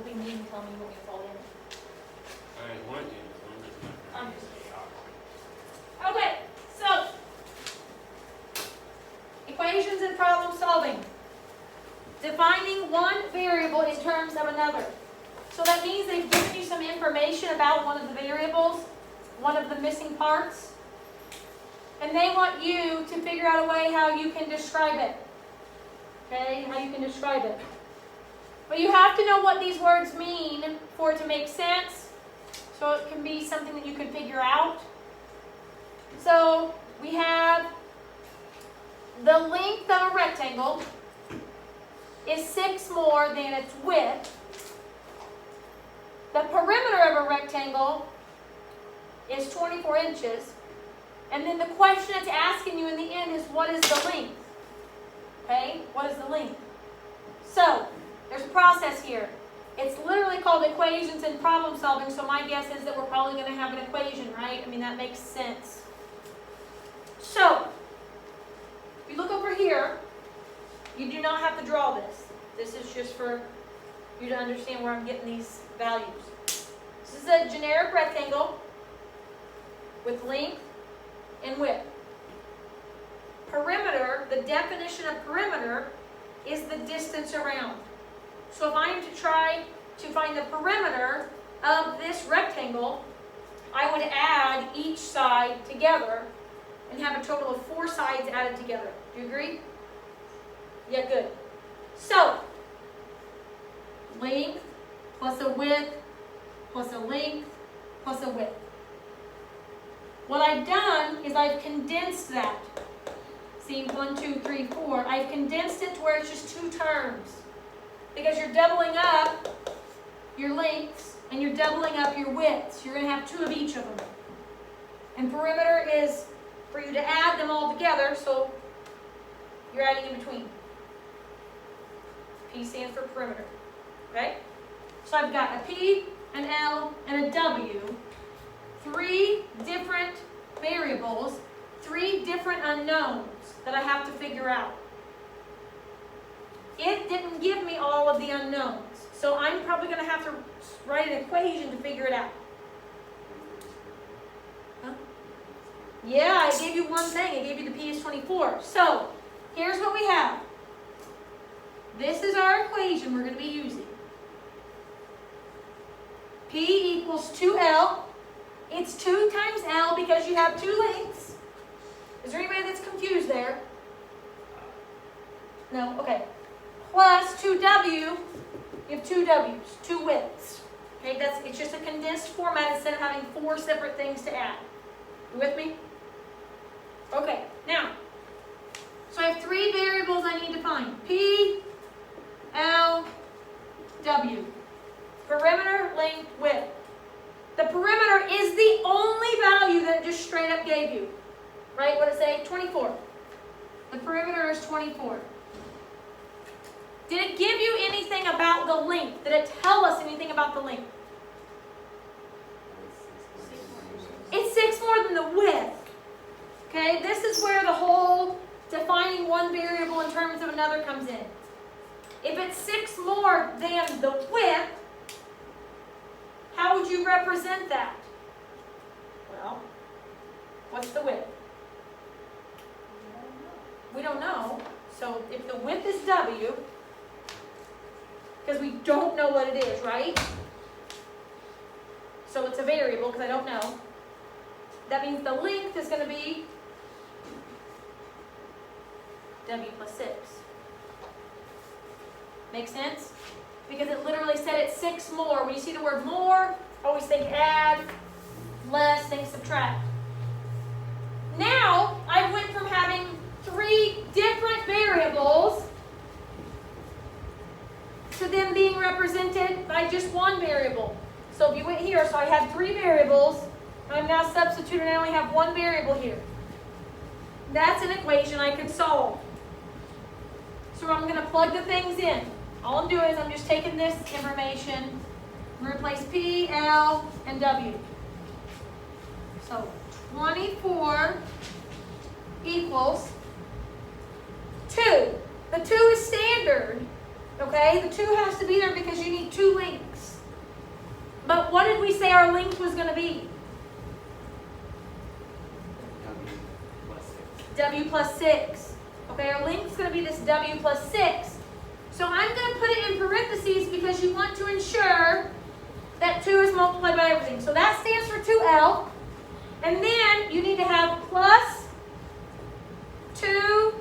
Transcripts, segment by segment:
to be mean and tell me you want me to fall in. I ain't want you, I'm just okay, so equations and problem solving. Defining one variable in terms of another. So that means they've given you some information about one of the variables, one of the missing parts, and they want you to figure out a way how you can describe it. Okay, how you can describe it. But you have to know what these words mean for it to make sense, so it can be something that you can figure out. So we have the length of a rectangle is 6 more than its width. The perimeter of a rectangle is 24 inches. And then the question it's asking you in the end is, what is the length? Okay, what is the length? So, there's a process here. It's literally called equations and problem solving, so my guess is that we're probably going to have an equation, right? I mean, that makes sense. So, if you look over here, you do not have to draw this. This is just for you to understand where I'm getting these values. This is a generic rectangle with length and width. Perimeter, the definition of perimeter is the distance around. So if I am to try to find the perimeter of this rectangle, I would add each side together and have a total of 4 sides added together. Do you agree? Yeah, good. So, length plus a width plus a length plus a width. What I've done is I've condensed that. See, 1, 2, 3, 4. I've condensed it to where it's just 2 terms. Because you're doubling up your lengths and you're doubling up your widths. You're going to have 2 of each of them. And perimeter is for you to add them all together, so you're adding in between. P stands for perimeter. Okay? So I've got a P, an L, and a W. 3 different variables, 3 different unknowns that I have to figure out. It didn't give me all of the unknowns, so I'm probably going to have to write an equation to figure it out. Huh? Yeah, I gave you one thing. I gave you the P is 24. So, here's what we have. This is our equation we're going to be using. P equals 2L. It's 2 times L because you have 2 lengths. Is there anybody that's confused there? No? Okay. Plus 2W, you have 2 W's, 2 widths. Okay, it's just a condensed format instead of having 4 separate things to add. You with me? Okay, now, so I have 3 variables I need to find. P, L, W. Perimeter, length, width. The perimeter is the only value that it just straight up gave you. Right? What did it say? 24. The perimeter is 24. Did it give you anything about the length? Did it tell us anything about the length? It's 6 more than the width. Okay? This is where the whole defining one variable in terms of another comes in. If it's 6 more than the width, how would you represent that? Well, what's the width? We don't know. So if the width is W, because we don't know what it is, right? So it's a variable because I don't know. That means the length is going to be W plus 6. Make sense? Because it literally said it's 6 more. When you see the word more, always think add, less, think subtract. Now, I went from having 3 different variables to them being represented by just one variable. So if you went here, so I had 3 variables, and I'm now substituting, I only have 1 variable here. That's an equation I could solve. So I'm going to plug the things in. All I'm doing is I'm just taking this information and replace P, L, and W. So 24 equals 2. The 2 is standard, okay? The 2 has to be there because you need 2 lengths. our length was going to be? W plus 6. Okay, our length is going to be this W plus 6. So I'm going to put it in parentheses because you want to ensure that 2 is multiplied by everything. So that stands for 2L. And then you need to have plus 2.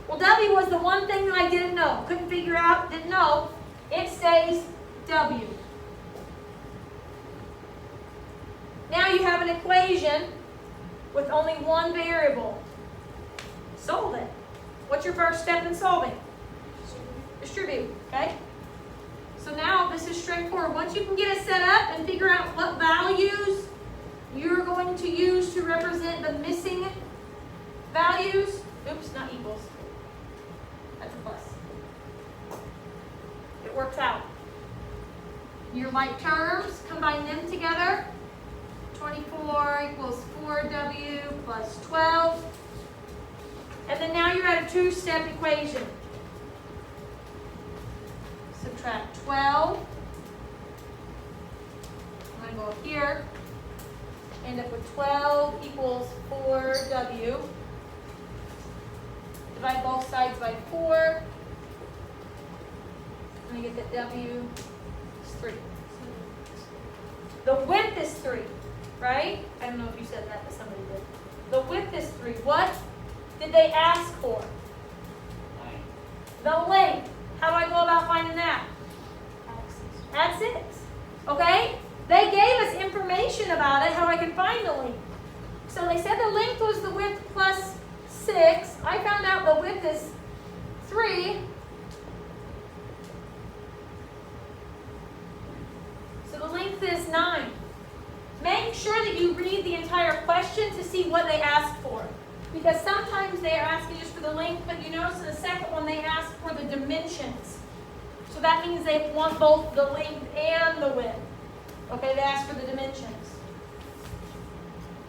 Well, W was the one thing that I didn't know. Couldn't figure out, didn't know. It stays W. Now you have an equation with only one variable. Solve it. What's your first step in solving? Distribute, okay? So now this is straightforward. Once you can get it set up and figure out what values you're going to use to represent the missing values. Oops, not equals. That's a plus. It works out. Your like terms, combine them together. 24 equals 4W plus 12. And then now you're at a two-step equation. Subtract 12. I'm going to go here. End up with 12 equals 4W. Divide both sides by 4. And I get that W is 3. The width is 3, right? I don't know if you said that, but somebody did. The width is 3. What did they ask for? The length. How do I go about finding that? Add 6. Okay? They gave us information about it, how I can find the length. So they said the length was the width plus 6. I found out the width is 3. So the length is 9. Make sure that you read the entire question to see what they asked for. Because sometimes they are asking just for the length, but you notice in the second one they ask for the dimensions. So that means they want both the length and the width. Okay, they ask for the dimensions.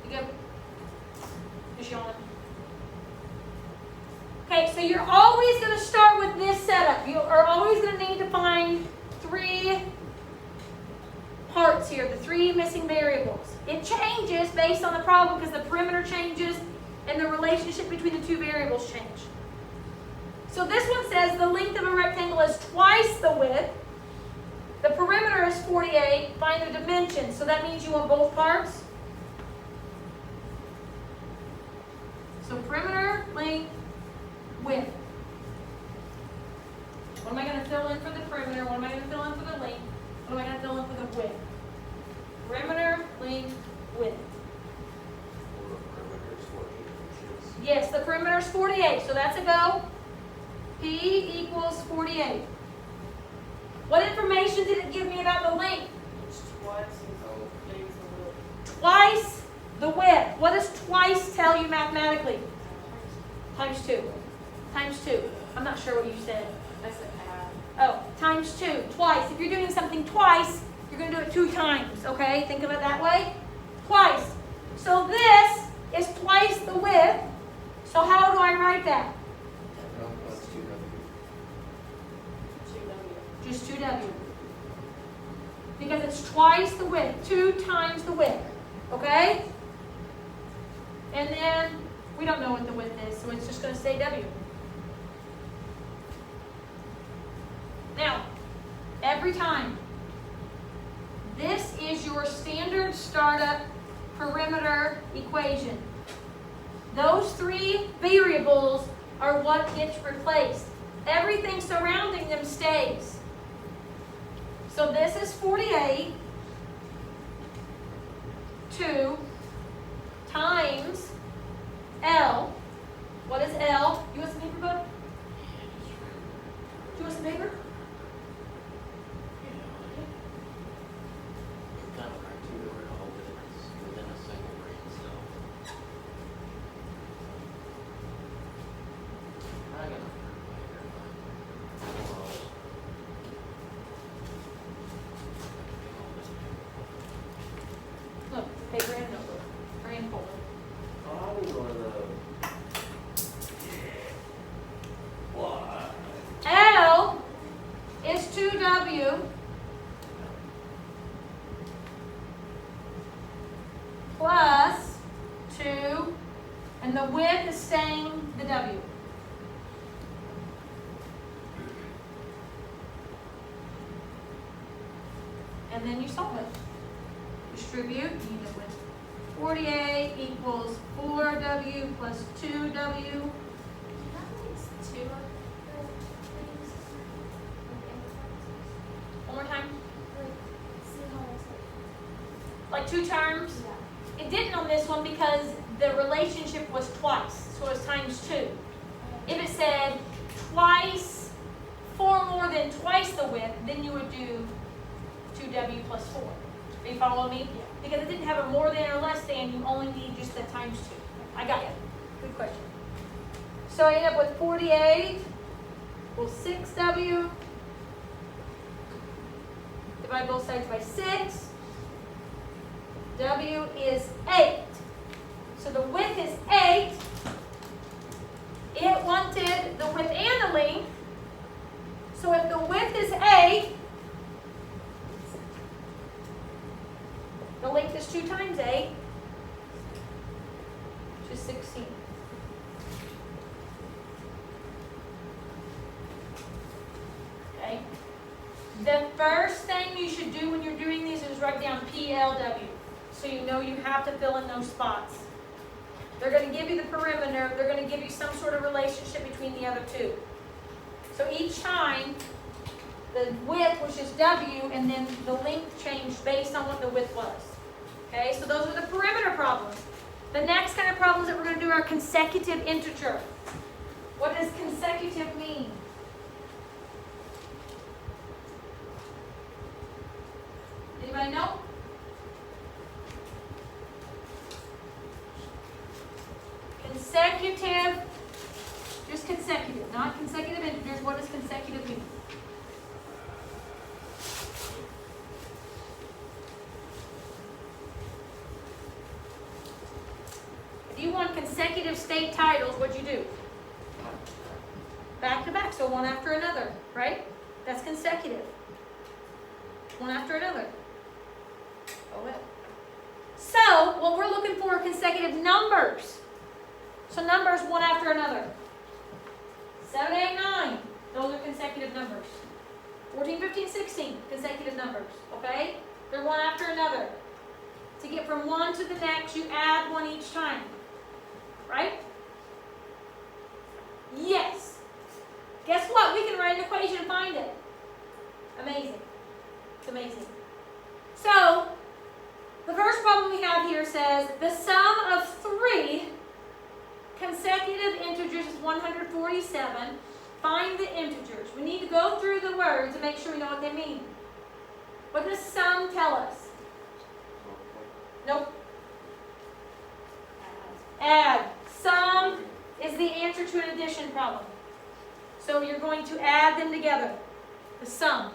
You good? Just yawning. Okay, so you're always going to start with this setup. You are always going to need to find 3 parts here, the 3 missing variables. It changes based on the problem because the perimeter changes and the relationship between the 2 variables change. So this one says the length of a rectangle is twice the width. The perimeter is 48. Find the dimensions. So that means you want both parts. So perimeter, length, width. What am I going to fill in for the perimeter? What am I going to fill in for the length? What am I going to fill in for the width? Perimeter, length, width. Yes, the perimeter is 48, so that's a go. P equals 48. What information did it give me about the length? It's Twice the width. What does twice tell you mathematically? Times 2. Times 2. I'm not sure what you said. I said half. Oh, times 2. Twice. If you're doing something twice, you're going to do it 2 times. Okay? Think of it that way. Twice. So this is twice the width. So how do I write that? Just 2W. Because it's twice the width. 2 times the width. Okay? And then we don't know what the width is, so it's just going to say W. Now, every time, this is your standard startup perimeter equation. Those 3 variables are what gets replaced. Everything surrounding them stays. So this is 48, 2 times L. What is L? You want some paper, bud? Do you want some paper? Look, paper and notebook. Or in folder. L is 2W And the width is staying the W. And then you solve it. Distribute, you end up with 48 equals 4W plus 2W. That makes two of the things. One more time. Like, see how it's Like 2 terms. yeah. It didn't on this one because the relationship was twice, so it was times 2. If it said twice, 4 more than twice the width, then you would do 2W plus 4. Do you follow me? Yeah. Because it didn't have a more than or less than, you only need just the times 2. I got you. Good question. So I end up with 48 equals 6W. Divide both sides by 6. W is 8. So the width is 8. It wanted the width and the length. So if the width is 8, the length is 2 times 8, which is 16. Okay? The first thing you should do when you're doing these is write down PLW. So you know you have to fill in those spots. They're going to give you the perimeter. They're going to give you some sort of relationship between the other two. So each time, the width was just W, and then the length changed based on what the width was. Okay, so those are the perimeter problems. The next kind of problems that we're going to do are consecutive integer. What does consecutive mean? Anybody know? Consecutive, just consecutive, not consecutive integers. What does consecutive mean? If you want consecutive state titles, what'd you do? Back to back, so one after another, right? That's consecutive. One after another. Oh well. So, what we're looking for are consecutive numbers. So numbers one after another. 7, 8, 9. Those are consecutive numbers. 14, 15, 16. Consecutive numbers. Okay? They're one after another. To get from one to the next, you add one each time. Right? Yes. Guess what? We can write an equation and find it. Amazing. It's amazing. So, the first problem we have here says the sum of 3 consecutive integers is 147. Find the integers. We need to go through the words and make sure we know what they mean. What does sum tell us? Nope. Add. Sum is the answer to an addition problem. So you're going to add them together. The sum.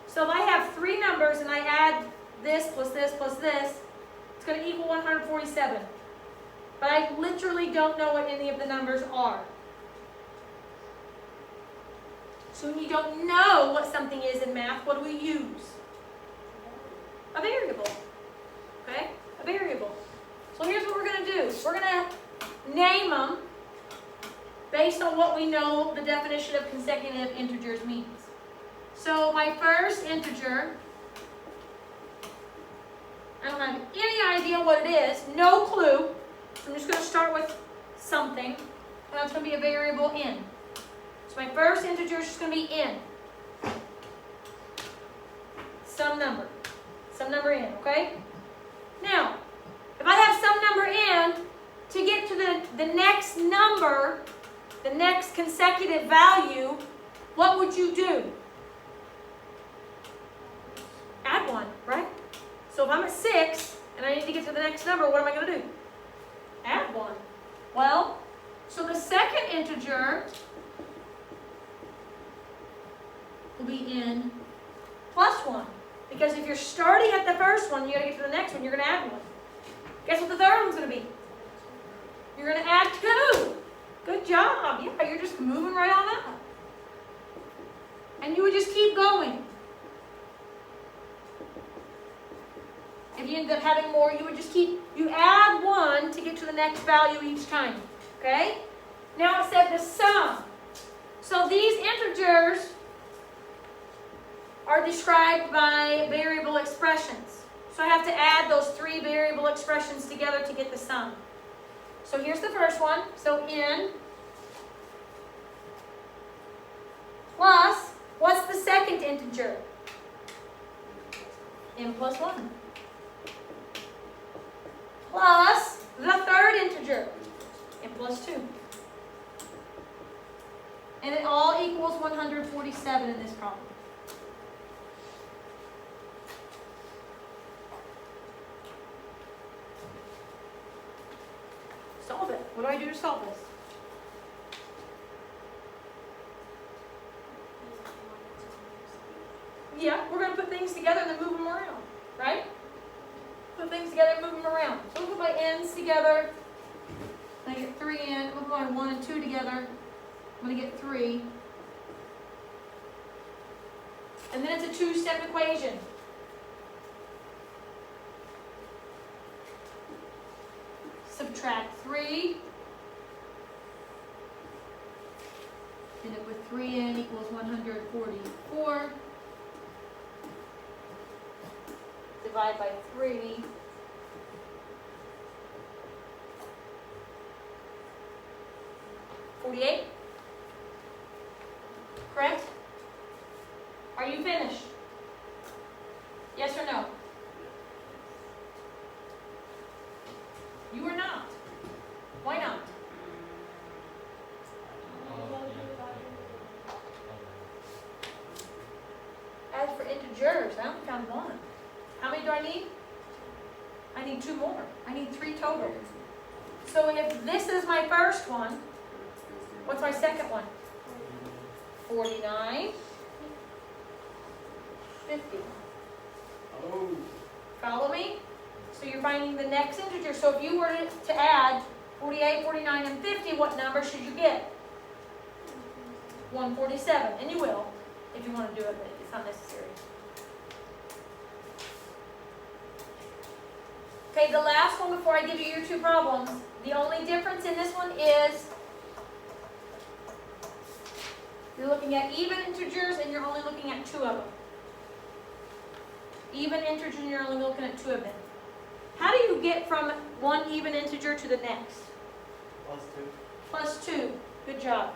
So if I have 3 numbers and I add this plus this plus this, it's going to equal 147. But I literally don't know what any of the numbers are. So when you don't know what something is in math, what do we use? A variable. Okay? A variable. So here's what we're going to do. We're going to name them based on what we know the definition of consecutive integers means. So my first integer, I don't have any idea what it is, no clue. I'm just going to start with something, and that's going to be a variable n. So my first integer is just going to be n. Some number n, okay? Now, if I have some number n, to get to the next number, the next consecutive value, what would you do? Add 1, right? So if I'm at 6, and I need to get to the next number, what am I going to do? Add 1. Well, so the second integer will be n plus 1. Because if you're starting at the first one, you got to get to the next one, you're going to add 1. Guess what the third one's going to be? You're going to add 2. Good job. Yeah, you're just moving right on up. And you would just keep going. If you ended up having more, you would just you add 1 to get to the next value each time. Okay? Now it said the sum. So these integers are described by variable expressions. So I have to add those 3 variable expressions together to get the sum. So here's the first one. So n plus, what's the second integer? N plus 1. Plus the third integer, n plus 2. And it all equals 147 in this problem. Solve it. What do I do to solve this? Yeah, we're going to put things together and then move them around, right? Put things together and move them around. So we'll put my n's together. I get 3n. We'll put my 1 and 2 together. I'm going to get 3. And then it's a 2-step equation. Subtract 3. End up with 3n equals 144. Divide by 3. $48. Correct? Are you finished? Yes or no? You are not. Why not? As for integers, I only found 1. How many do I need? I need 2 more. I need 3 total. So if this is my first one, what's my second one? 49, 50. Oh. Follow me? So you're finding the next integer. So if you were to add 48, 49, and 50, what number should you get? 147. And you will, if you want to do it, but it's not necessary. Okay, the last one before I give you your 2 problems. The only difference in this one is you're looking at even integers and you're only looking at 2 of them. Even integers and you're only looking at 2 of them. How do you get from one even integer to the next? Plus 2. Plus 2. Good job.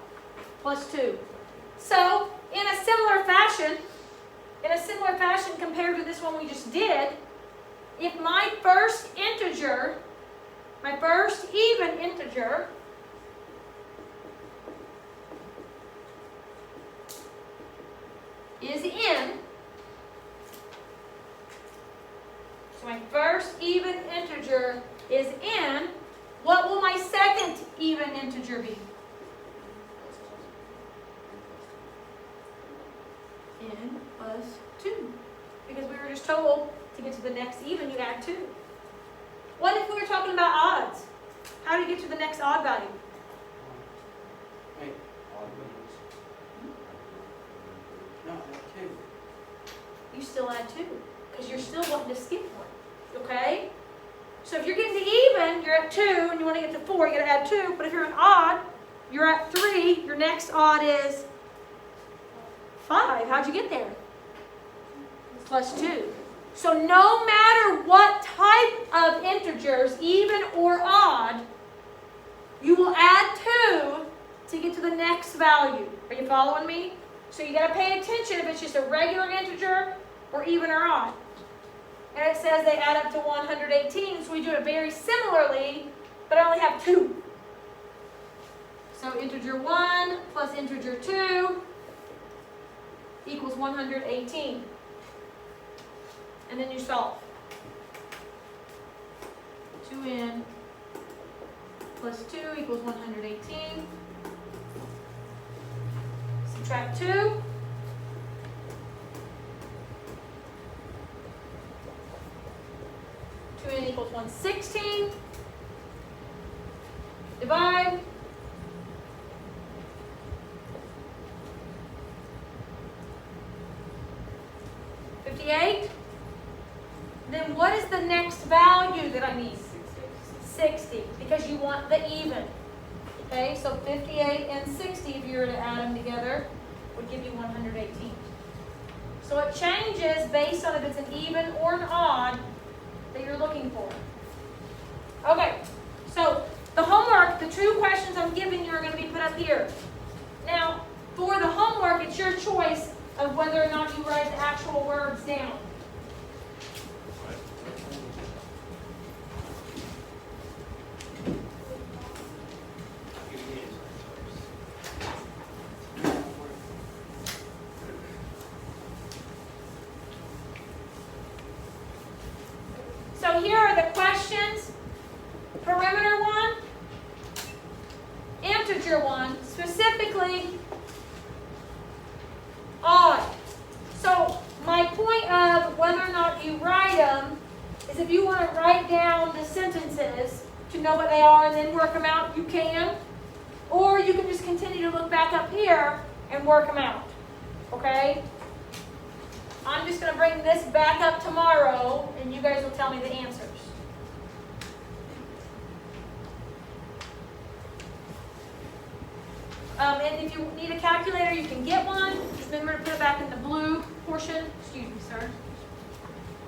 Plus 2. So, in a similar fashion compared to this one we just did, if my first integer, my first even integer, is n, so my first even integer is n, what will my second even integer be? N plus 2. Because we were just told to get to the next even, you add 2. What if we were talking about odds? How do you get to the next odd value? Wait. Odd numbers. No, I have 2. You still add 2. Because you're still wanting to skip 1. Okay? So if you're getting to even, you're at 2, and you want to get to 4, you got to add 2. But if you're an odd, you're at 3. Your next odd is 5. How'd you get there? Plus 2. So no matter what type of integers, even or odd, you will add 2 to get to the next value. Are you following me? So you got to pay attention if it's just a regular integer or even or odd. And it says they add up to 118, so we do it very similarly, but I only have 2. So integer 1 plus integer 2 equals 118. And then you solve. 2n plus 2 equals 118. Subtract 2. N equals 116. Divide. $58. then what is the next value that I need? 60, because you want the even. Okay, so 58 and 60, if you were to add them together, would give you 118. So it changes based on if it's an even or an odd that you're looking for. Okay, so the homework, the 2 questions I'm giving you are going to be put up here. Now, for the homework, it's your choice of whether or not you write the actual words down. So here are the questions. Perimeter 1, integer 1, specifically odd. So my point of whether or not you write them is if you want to write down the sentences to know what they are and then work them out, you can. Or you can just continue to look back up here and work them out. Okay? I'm just going to bring this back up tomorrow and you guys will tell me the answers. And if you need a calculator, you can get one. Just remember to put it back in the blue portion. Excuse me, sir.